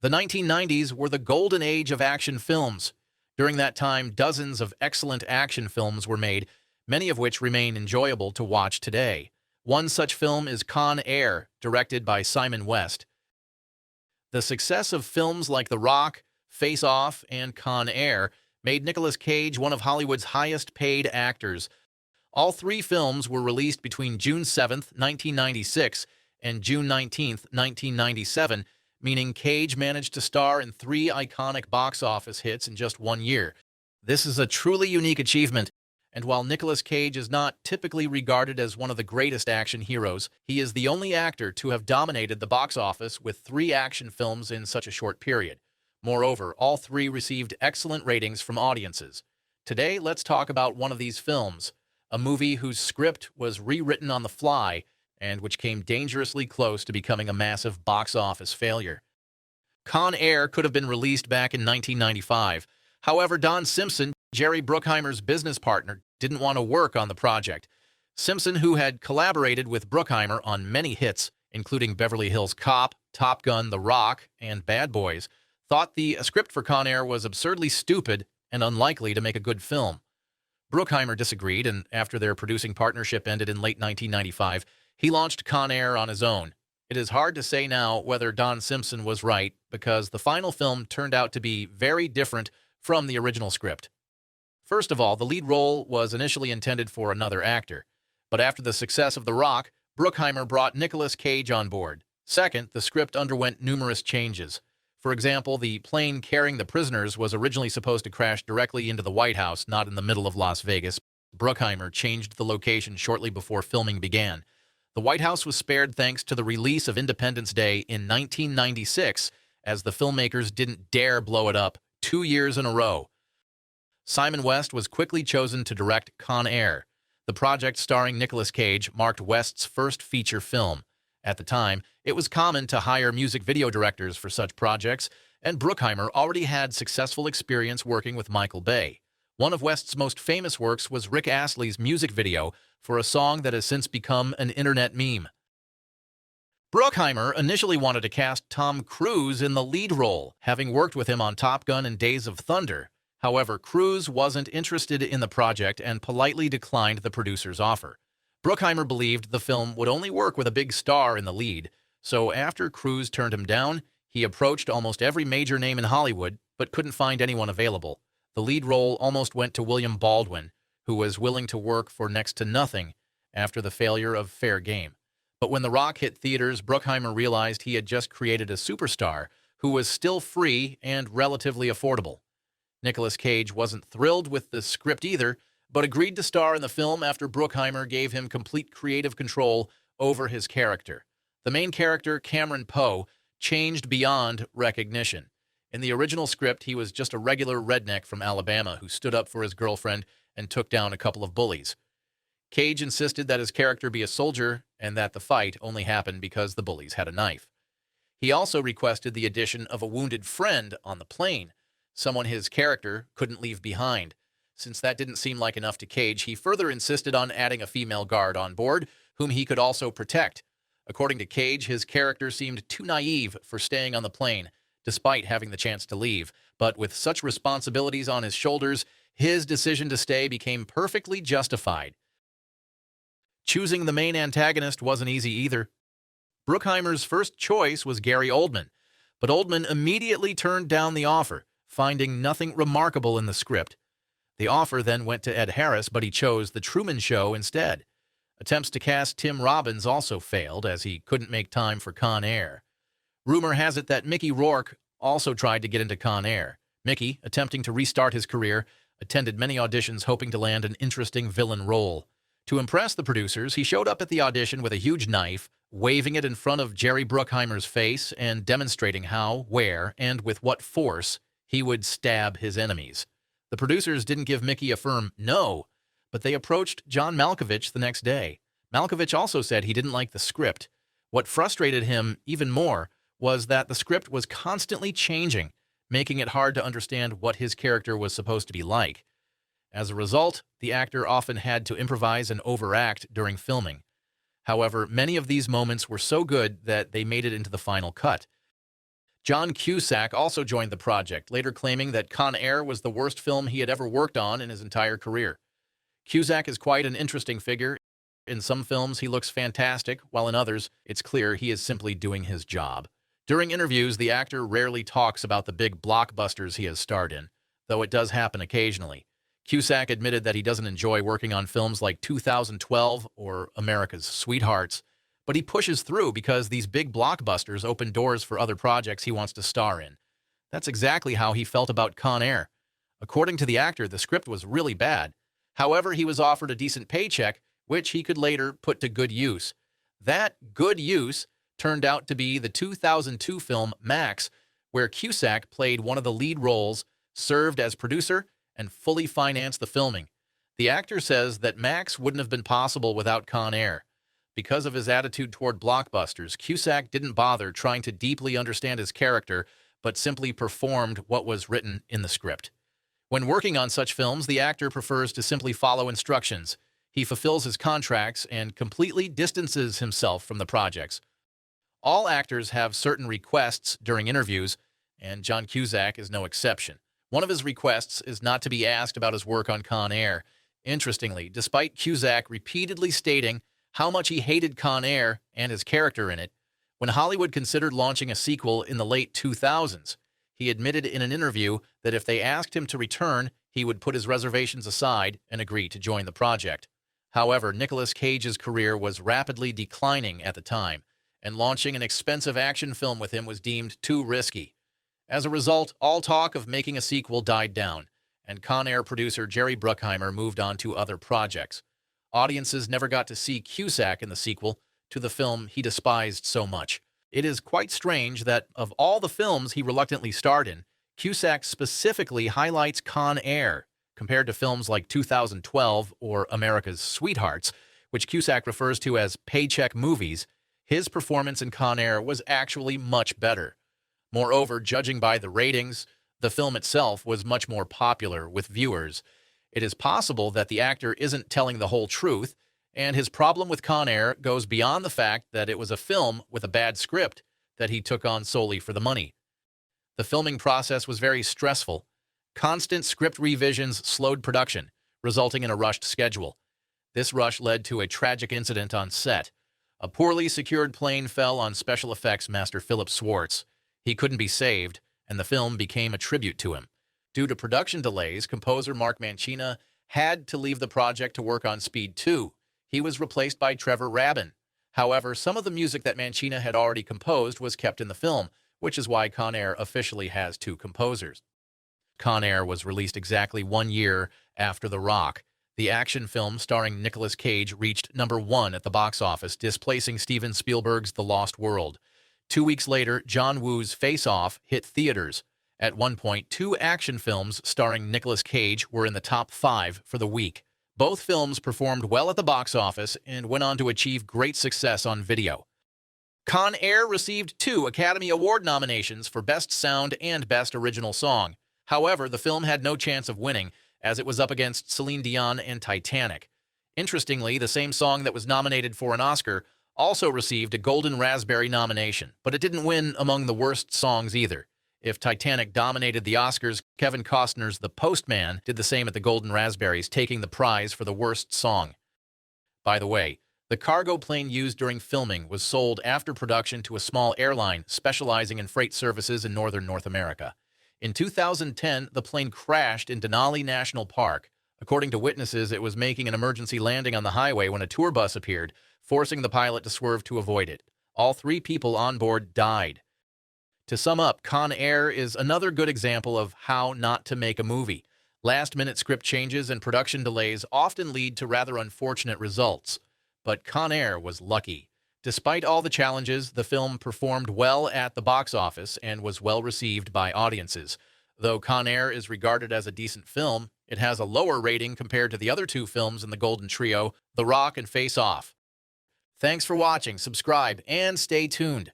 The 1990s were the golden age of action films. During that time, dozens of excellent action films were made, many of which remain enjoyable to watch today. One such film is Con Air, directed by Simon West. The success of films like The Rock, Face Off, and Con Air made Nicolas Cage one of Hollywood's highest-paid actors. All three films were released between June 7, 1996, and June 19, 1997, meaning Cage managed to star in three iconic box office hits in just 1 year. This is a truly unique achievement, and while Nicolas Cage is not typically regarded as one of the greatest action heroes, he is the only actor to have dominated the box office with three action films in such a short period. Moreover, all three received excellent ratings from audiences. Today, let's talk about one of these films, a movie whose script was rewritten on the fly and which came dangerously close to becoming a massive box office failure. Con Air could have been released back in 1995. However, Don Simpson, Jerry Bruckheimer's business partner, didn't want to work on the project. Simpson, who had collaborated with Bruckheimer on many hits, including Beverly Hills Cop, Top Gun, The Rock, and Bad Boys, thought the script for Con Air was absurdly stupid and unlikely to make a good film. Bruckheimer disagreed, and after their producing partnership ended in late 1995, he launched Con Air on his own. It is hard to say now whether Don Simpson was right, because the final film turned out to be very different from the original script. First of all, the lead role was initially intended for another actor, but after the success of The Rock, Bruckheimer brought Nicolas Cage on board. Second, the script underwent numerous changes. For example, the plane carrying the prisoners was originally supposed to crash directly into the White House, not in the middle of Las Vegas. Bruckheimer changed the location shortly before filming began. The White House was spared thanks to the release of Independence Day in 1996, as the filmmakers didn't dare blow it up 2 years in a row. Simon West was quickly chosen to direct Con Air. The project, starring Nicolas Cage, marked West's first feature film. At the time, it was common to hire music video directors for such projects, and Bruckheimer already had successful experience working with Michael Bay. One of West's most famous works was Rick Astley's music video for a song that has since become an internet meme. Bruckheimer initially wanted to cast Tom Cruise in the lead role, having worked with him on Top Gun and Days of Thunder. However, Cruise wasn't interested in the project and politely declined the producer's offer. Bruckheimer believed the film would only work with a big star in the lead, so after Cruise turned him down, he approached almost every major name in Hollywood, but couldn't find anyone available. The lead role almost went to William Baldwin, who was willing to work for next to nothing after the failure of Fair Game. But when The Rock hit theaters, Bruckheimer realized he had just created a superstar who was still free and relatively affordable. Nicolas Cage wasn't thrilled with the script either, but agreed to star in the film after Bruckheimer gave him complete creative control over his character. The main character, Cameron Poe, changed beyond recognition. In the original script, he was just a regular redneck from Alabama who stood up for his girlfriend and took down a couple of bullies. Cage insisted that his character be a soldier and that the fight only happened because the bullies had a knife. He also requested the addition of a wounded friend on the plane, someone his character couldn't leave behind. Since that didn't seem like enough to Cage, he further insisted on adding a female guard on board, whom he could also protect. According to Cage, his character seemed too naive for staying on the plane, despite having the chance to leave. But with such responsibilities on his shoulders, his decision to stay became perfectly justified. Choosing the main antagonist wasn't easy either. Bruckheimer's first choice was Gary Oldman, but Oldman immediately turned down the offer, finding nothing remarkable in the script. The offer then went to Ed Harris, but he chose The Truman Show instead. Attempts to cast Tim Robbins also failed, as he couldn't make time for Con Air. Rumor has it that Mickey Rourke also tried to get into Con Air. Mickey, attempting to restart his career, attended many auditions hoping to land an interesting villain role. To impress the producers, he showed up at the audition with a huge knife, waving it in front of Jerry Bruckheimer's face and demonstrating how, where, and with what force he would stab his enemies. The producers didn't give Mickey a firm no, but they approached John Malkovich the next day. Malkovich also said he didn't like the script. What frustrated him even more was that the script was constantly changing, making it hard to understand what his character was supposed to be like. As a result, the actor often had to improvise and overact during filming. However, many of these moments were so good that they made it into the final cut. John Cusack also joined the project, later claiming that Con Air was the worst film he had ever worked on in his entire career. Cusack is quite an interesting figure. In some films, he looks fantastic, while in others, it's clear he is simply doing his job. During interviews, the actor rarely talks about the big blockbusters he has starred in, though it does happen occasionally. Cusack admitted that he doesn't enjoy working on films like 2012 or America's Sweethearts, but he pushes through because these big blockbusters open doors for other projects he wants to star in. That's exactly how he felt about Con Air. According to the actor, the script was really bad. However, he was offered a decent paycheck, which he could later put to good use. That good use turned out to be the 2002 film Max, where Cusack played one of the lead roles, served as producer, and fully financed the filming. The actor says that Max wouldn't have been possible without Con Air. Because of his attitude toward blockbusters, Cusack didn't bother trying to deeply understand his character, but simply performed what was written in the script. When working on such films, the actor prefers to simply follow instructions. He fulfills his contracts and completely distances himself from the projects. All actors have certain requests during interviews, and John Cusack is no exception. One of his requests is not to be asked about his work on Con Air. Interestingly, despite Cusack repeatedly stating how much he hated Con Air and his character in it, when Hollywood considered launching a sequel in the late 2000s, he admitted in an interview that if they asked him to return, he would put his reservations aside and agree to join the project. However, Nicolas Cage's career was rapidly declining at the time, and launching an expensive action film with him was deemed too risky. As a result, all talk of making a sequel died down, and Con Air producer Jerry Bruckheimer moved on to other projects. Audiences never got to see Cusack in the sequel to the film he despised so much. It is quite strange that, of all the films he reluctantly starred in, Cusack specifically highlights Con Air, compared to films like 2012 or America's Sweethearts, which Cusack refers to as paycheck movies. His performance in Con Air was actually much better. Moreover, judging by the ratings, the film itself was much more popular with viewers. It is possible that the actor isn't telling the whole truth, and his problem with Con Air goes beyond the fact that it was a film with a bad script that he took on solely for the money. The filming process was very stressful. Constant script revisions slowed production, resulting in a rushed schedule. This rush led to a tragic incident on set. A poorly secured plane fell on special effects master Philip Swartz. He couldn't be saved, and the film became a tribute to him. Due to production delays, composer Mark Mancina had to leave the project to work on Speed 2. He was replaced by Trevor Rabin. However, some of the music that Mancina had already composed was kept in the film, which is why Con Air officially has two composers. Con Air was released exactly 1 year after The Rock. The action film starring Nicolas Cage reached #1 at the box office, displacing Steven Spielberg's The Lost World. 2 weeks later, John Woo's Face Off hit theaters. At one point, 2 action films starring Nicolas Cage were in the top 5 for the week. Both films performed well at the box office and went on to achieve great success on video. Con Air received 2 Academy Award nominations for Best Sound and Best Original Song. However, the film had no chance of winning, as it was up against Celine Dion and Titanic. Interestingly, the same song that was nominated for an Oscar also received a Golden Raspberry nomination, but it didn't win among the worst songs either. If Titanic dominated the Oscars, Kevin Costner's The Postman did the same at the Golden Raspberries, taking the prize for the worst song. By the way, the cargo plane used during filming was sold after production to a small airline specializing in freight services in northern North America. In 2010, the plane crashed in Denali National Park. According to witnesses, it was making an emergency landing on the highway when a tour bus appeared, forcing the pilot to swerve to avoid it. All 3 people on board died. To sum up, Con Air is another good example of how not to make a movie. Last-minute script changes and production delays often lead to rather unfortunate results. But Con Air was lucky. Despite all the challenges, the film performed well at the box office and was well received by audiences. Though Con Air is regarded as a decent film, it has a lower rating compared to the other 2 films in the Golden Trio, The Rock and Face Off. Thanks for watching, subscribe, and stay tuned.